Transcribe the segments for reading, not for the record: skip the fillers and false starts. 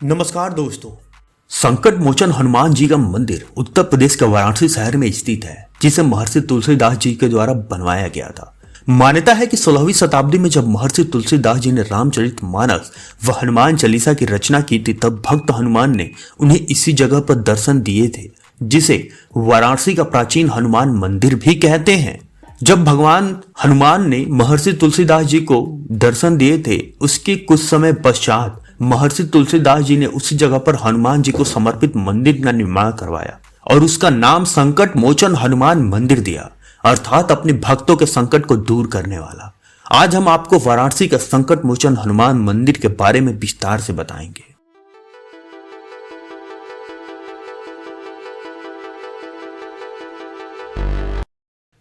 नमस्कार दोस्तों। संकट मोचन हनुमान जी का मंदिर उत्तर प्रदेश के वाराणसी शहर में स्थित है, जिसे महर्षि तुलसीदास जी के द्वारा बनवाया गया था। मान्यता है कि 16वीं शताब्दी में जब महर्षि तुलसीदास जी ने रामचरितमानस व हनुमान चालीसा की रचना की थी, तब भक्त हनुमान ने उन्हें इसी जगह पर दर्शन दिए थे, जिसे वाराणसी का प्राचीन हनुमान मंदिर भी कहते हैं। जब भगवान हनुमान ने महर्षि तुलसीदास जी को दर्शन दिए थे, उसके कुछ समय पश्चात महर्षि तुलसीदास जी ने उसी जगह पर हनुमान जी को समर्पित मंदिर का निर्माण करवाया और उसका नाम संकट मोचन हनुमान मंदिर दिया, अर्थात अपने भक्तों के संकट को दूर करने वाला। आज हम आपको वाराणसी का संकट मोचन हनुमान मंदिर के बारे में विस्तार से बताएंगे।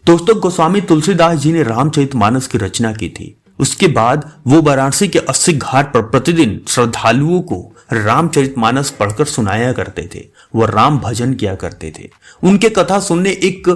दोस्तों, गोस्वामी तुलसीदास जी ने रामचरितमानस की रचना की थी। उसके बाद वो वाराणसी के 80 घाट पर प्रतिदिन श्रद्धालुओं को रामचरितमानस पढ़कर सुनाया करते थे। वो राम भजन किया करते थे। उनके कथा सुनने एक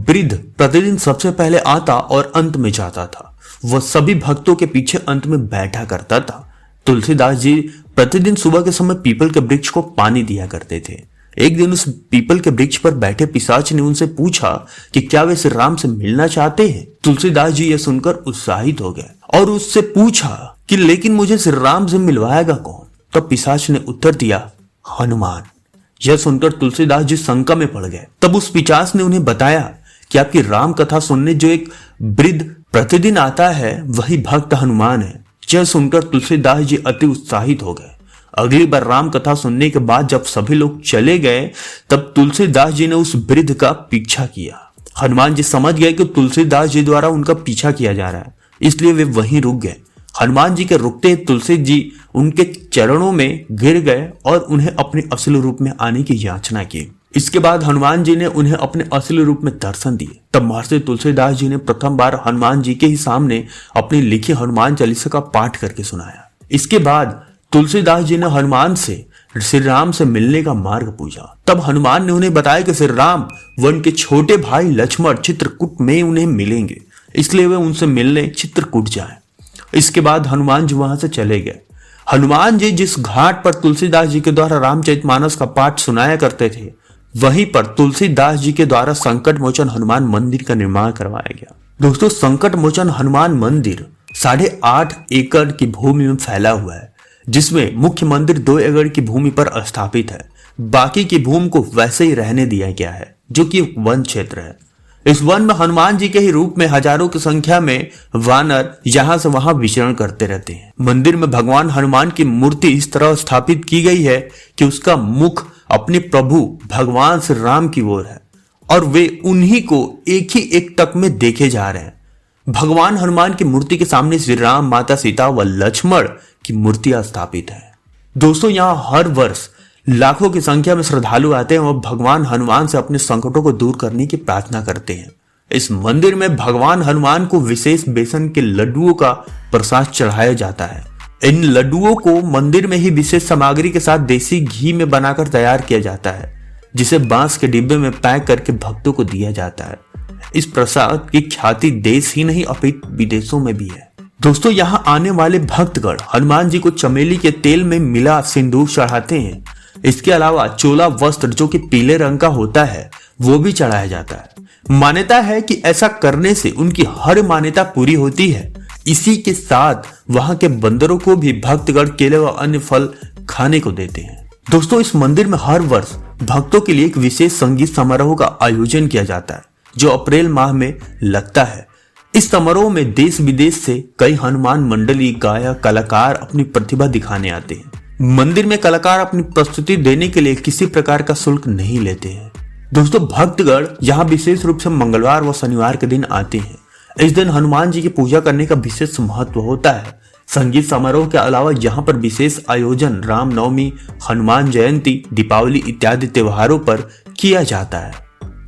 वृद्ध प्रतिदिन सबसे पहले आता और अंत में जाता था। वह सभी भक्तों के पीछे अंत में बैठा करता था। तुलसीदास जी प्रतिदिन सुबह के समय पीपल के वृक्ष को पानी दिया करते थे। एक दिन उस पीपल के वृक्ष पर बैठे पिशाच ने उनसे पूछा कि क्या वे श्री राम से मिलना चाहते हैं। तुलसीदास जी यह सुनकर उत्साहित हो गए और उससे पूछा कि लेकिन मुझे श्री राम से मिलवाएगा कौन। तब पिशाच ने उत्तर दिया, हनुमान। यह सुनकर तुलसीदास जी शंका में पड़ गए। तब उस पिशाच ने उन्हें बताया कि आपकी राम कथा सुनने जो एक वृद्ध प्रतिदिन आता है, वही भक्त हनुमान है। यह सुनकर तुलसीदास जी अति उत्साहित हो गए। अगली बार राम कथा सुनने के बाद जब सभी लोग चले गए, तब तुलसीदास जी ने उस वृद्ध का पीछा किया। हनुमान जी समझ गए कि तुलसीदास जी द्वारा उनका पीछा किया जा रहा है, इसलिए वे वहीं रुक गए। हनुमान जी के रुकते तुलसी जी उनके चरणों में गिर गए और उन्हें अपने असली रूप में आने की याचना की। इसके बाद हनुमान जी ने उन्हें अपने असली रूप में दर्शन दिए। तब महर्षि तुलसीदास जी ने प्रथम बार हनुमान जी के ही सामने अपनी लिखी हनुमान चालीसा का पाठ करके सुनाया। इसके बाद तुलसीदास जी ने हनुमान से श्री राम से मिलने का मार्ग पूछा। तब हनुमान ने उन्हें बताया कि श्री राम व उनके छोटे भाई लक्ष्मण चित्रकूट में उन्हें मिलेंगे, इसलिए वे उनसे मिलने चित्रकूट जाएं। इसके बाद हनुमान जी वहां से चले गए। हनुमान जी जिस घाट पर तुलसीदास जी के द्वारा रामचरितमानस का पाठ सुनाया करते थे, वहीं पर तुलसीदास जी के द्वारा संकट मोचन हनुमान मंदिर का निर्माण करवाया गया। दोस्तों, संकट मोचन हनुमान मंदिर 8.5 एकड़ की भूमि में फैला हुआ है, जिसमें मुख्य मंदिर 2 एकड़ की भूमि पर स्थापित है। बाकी की भूमि को वैसे ही रहने दिया गया है, जो कि वन क्षेत्र है। इस वन में हनुमान जी के ही रूप में हजारों की संख्या में वानर यहां से वहां विचरण करते रहते हैं। मंदिर में भगवान हनुमान की मूर्ति इस तरह स्थापित की गई है कि उसका मुख अपने प्रभु भगवान श्री राम की ओर है और वे उन्हीं को एक ही एक टक में देखे जा रहे हैं। भगवान हनुमान की मूर्ति के सामने श्री राम, माता सीता व लक्ष्मण की मूर्तियां स्थापित है। दोस्तों, यहाँ हर वर्ष लाखों की संख्या में श्रद्धालु आते हैं और भगवान हनुमान से अपने संकटों को दूर करने की प्रार्थना करते हैं। इस मंदिर में भगवान हनुमान को विशेष बेसन के लड्डुओं का प्रसाद चढ़ाया जाता है। इन लड्डुओं को मंदिर में ही विशेष सामग्री के साथ देसी घी में बनाकर तैयार किया जाता है, जिसे बांस के डिब्बे में पैक करके भक्तों को दिया जाता है। इस प्रसाद की ख्याति देश ही नहीं अपितु विदेशों में भी है। दोस्तों, यहाँ आने वाले भक्तगण हनुमान जी को चमेली के तेल में मिला सिंदूर चढ़ाते हैं। इसके अलावा चोला वस्त्र जो कि पीले रंग का होता है, वो भी चढ़ाया जाता है। मान्यता है कि ऐसा करने से उनकी हर मान्यता पूरी होती है। इसी के साथ वहां के बंदरों को भी भक्तगण केले व अन्य फल खाने को देते हैं। दोस्तों, इस मंदिर में हर वर्ष भक्तों के लिए एक विशेष संगीत समारोह का आयोजन किया जाता है, जो अप्रैल माह में लगता है। इस समारोह में देश विदेश से कई हनुमान मंडली, गायक, कलाकार अपनी प्रतिभा दिखाने आते हैं। मंदिर में कलाकार अपनी प्रस्तुति देने के लिए किसी प्रकार का शुल्क नहीं लेते हैं। दोस्तों, भक्तगण यहाँ विशेष रूप से मंगलवार व शनिवार के दिन आते हैं। इस दिन हनुमान जी की पूजा करने का विशेष महत्व होता है। संगीत समारोह के अलावा यहाँ पर विशेष आयोजन रामनवमी, हनुमान जयंती, दीपावली इत्यादि त्योहारों पर किया जाता है।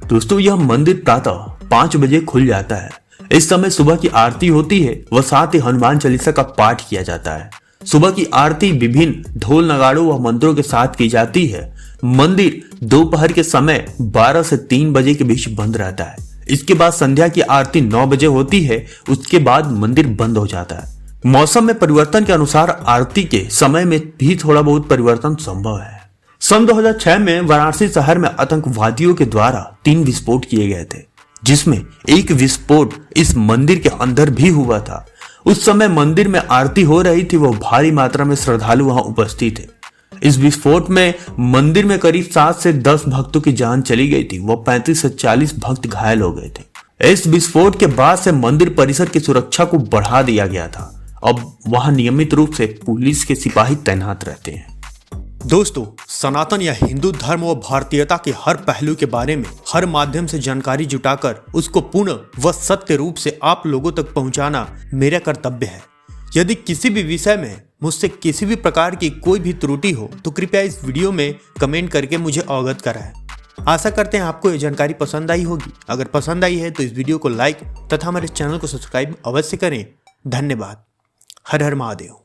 दोस्तों, यह मंदिर प्रातः 5 बजे खुल जाता है। इस समय सुबह की आरती होती है व साथ ही हनुमान चालीसा का पाठ किया जाता है। सुबह की आरती विभिन्न ढोल नगाड़ों व मंत्रों के साथ की जाती है। मंदिर दोपहर के समय 12 से 3 बजे के बीच बंद रहता है। इसके बाद संध्या की आरती 9 बजे होती है। उसके बाद मंदिर बंद हो जाता है। मौसम में परिवर्तन के अनुसार आरती के समय में भी थोड़ा बहुत परिवर्तन संभव है। सन 2006 में वाराणसी शहर में आतंकवादियों के द्वारा 3 विस्फोट किए गए थे, जिसमें एक विस्फोट इस मंदिर के अंदर भी हुआ था। उस समय मंदिर में आरती हो रही थी, वो भारी मात्रा में श्रद्धालु वहां उपस्थित थे। इस विस्फोट में मंदिर में करीब 7 से 10 भक्तों की जान चली गई थी। वो 35 से 40 भक्त घायल हो गए थे। इस विस्फोट के बाद से मंदिर परिसर की सुरक्षा को बढ़ा दिया गया था। अब वहां नियमित रूप से पुलिस के सिपाही तैनात रहते हैं। दोस्तों, सनातन या हिंदू धर्म व भारतीयता के हर पहलू के बारे में हर माध्यम से जानकारी जुटाकर उसको पूर्ण व सत्य रूप से आप लोगों तक पहुंचाना मेरा कर्तव्य है। यदि किसी भी विषय में मुझसे किसी भी प्रकार की कोई भी त्रुटि हो तो कृपया इस वीडियो में कमेंट करके मुझे अवगत कराएं। आशा करते हैं आपको ये जानकारी पसंद आई होगी। अगर पसंद आई है तो इस वीडियो को लाइक तथा हमारे चैनल को सब्सक्राइब अवश्य करें। धन्यवाद। हर हर महादेव।